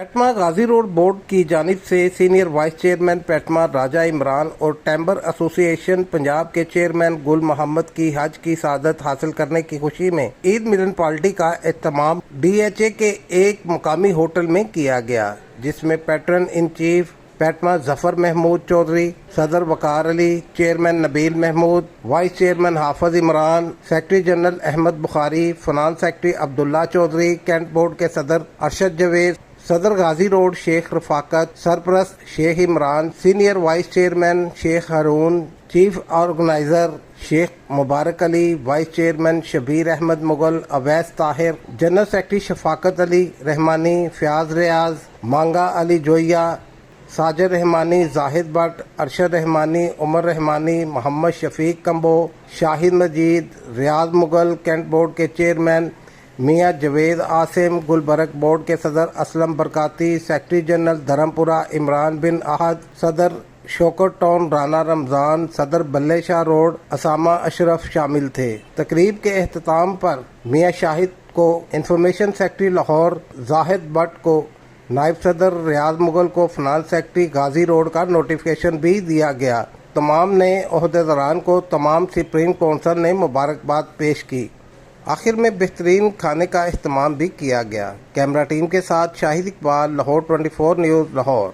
पेटमा गाजी road board की जानिब से सीनियर वाइस चेयरमैन पेटमा राजा इमरान और टेम्बर एसोसिएशन पंजाब के चेयरमैन गुल मोहम्मद की हज की सआदत हासिल करने की खुशी में ईद मिलन पार्टी का एहतमाम DHA के एक मुकामी होटल में किया गया, जिसमें पैटर्न इन चीफ पेटमा जफर महमूद चौधरी, सदर Waqar Ali, chairman Nabeel Mahmood, vice chairman Hafiz Imran, secretary general Ahmed Bukhari, finance secretary Abdullah Chaudhary, cantt board के सदर अरशद जवेद, सदर गाजी रोड शेख रफाकत, सरपरस्त Sheikh Imran, senior vice chairman Sheikh Haroon, chief organiser Sheikh Mubarak Ali, vice chairman Shabbir Ahmed Mughal, Awais Tahir, general secretary Shafaqat Ali Rehmani, Fayyaz Riaz, Manga Ali Joya, Sajid Rehmani, Zahid Bhatt, Arshad Rehmani, Umar Rahmani, Mohammad Shafiq combo, Shahid मजीद, रियाज मुगल, कैंट बोर्ड के चेयरमैन मियाँ जवेद आसिम, गुलबरक बोर्ड के सदर असलम बरकाती, सेक्रेटरी जनरल धर्मपुरा इमरान बिन अहद, सदर शोकत टाउन राना रमज़ान, सदर बल्ले शाह रोड असामा अशरफ शामिल थे। तकरीब के अख्ताम पर मियाँ शाहिद को इंफॉर्मेशन सेक्रेटरी लाहौर, जाहिद भट्ट को नायब सदर, रियाज मुगल को फाइनेंस सेक्रेटरी गाजी रोड का नोटिफिकेशन भी दिया गया। तमाम नए ओहदेदारान को तमाम सुप्रीम कौंसिल ने मुबारकबाद पेश की। आखिर में बेहतरीन खाने का इस्तेमाल भी किया गया। कैमरा टीम के साथ शाहिद इकबाल, लाहौर 24 न्यूज़, लाहौर।